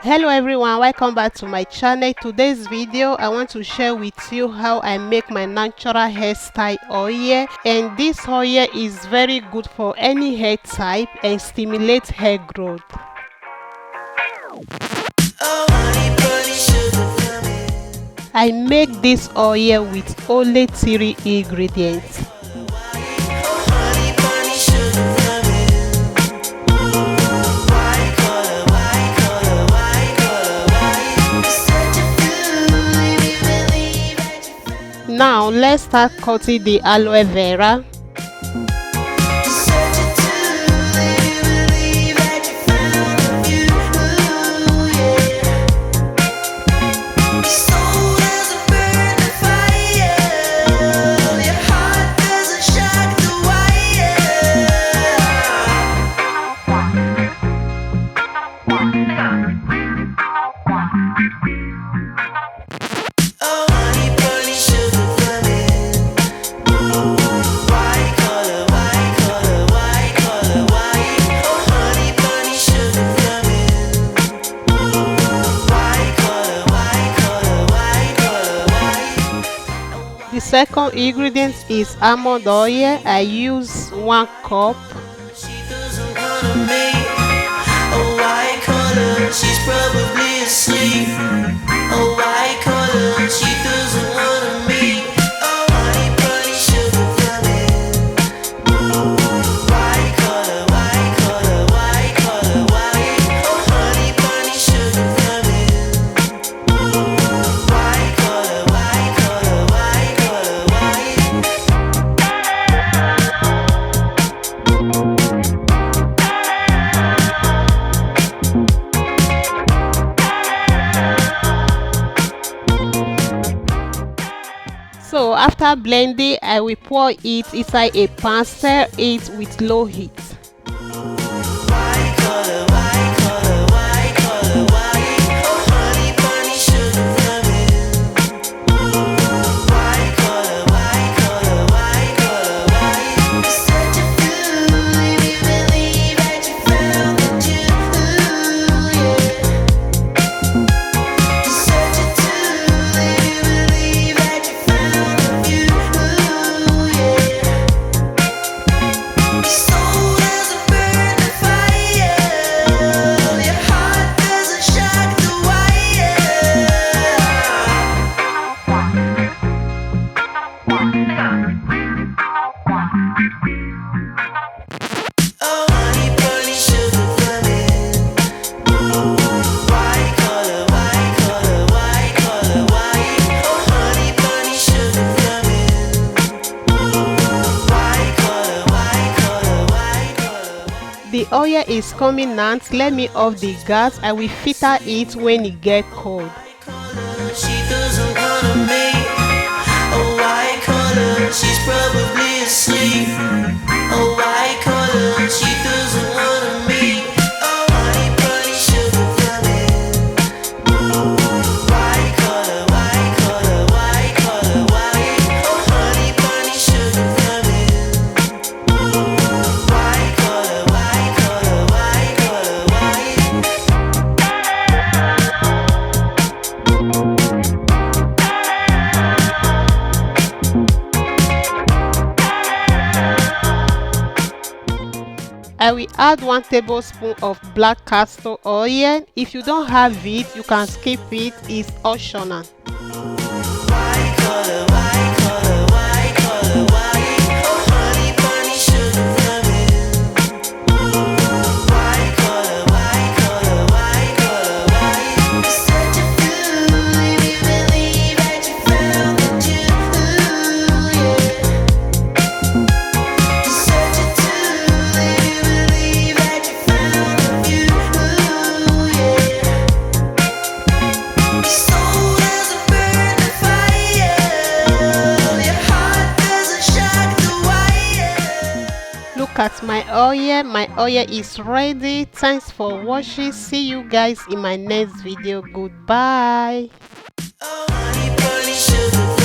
Hello everyone, welcome back to my channel. Today's video I want to share with you how I make my natural hairstyle oil, and this oil is very good for any hair type and stimulates hair growth. I make this oil with only 3 ingredients. Now let's start cutting the aloe vera. The second ingredient is almond oil. I use 1 cup. She's probably asleep. A white collar, she doesn't wanna meet. Oh, honey bunny, sugar coming. White collar, white collar, white collar, white. Oh, honey bunny, sugar coming. White collar, white collar, white collar, So after blending, I will pour it inside a pan, stir it with low heat. white collar, white collar, white collar, white. Oh, honey bunny, sugar coming. White collar, white collar, white collar, white. You're such a fool if you believe that you found the jewel, yeah. You're such a tool if you believe that you found the jewel, yeah. Your soul doesn't burn the fire, your heart doesn't shock the wire. Oh, honey bunny, sugar coming. White collar, white collar, white collar, white. Oh, honey bunny, sugar coming. White collar, white collar, white collar. The oil is coming out. Let me off the gas. I will filter it when it gets cold. She doesn't wanna meet. A white collar, she's probably asleep. A white collar, she doesn't wanna meet. Oh, honey bunny, sugar coming. White collar, white collar, white collar, white. Oh, honey bunny, sugar coming. White collar, white collar, white collar, white. I will add 1 tablespoon of black castor oil. If you don't have it, you can skip it. It's optional. White collar, white collar, white collar, white. Oh, honey bunny, sugar coming. White collar, white collar, white collar, white. You're such a fool if you believe that you found the jewel, yeah. You're such a tool if you believe that you found the jewel, yeah. Your soul doesn't burn the fire, your heart doesn't shock the wire. Look at my oil. My oil is ready. Thanks for watching. See you guys in my next video. Goodbye. Oh, honey bunny, sugar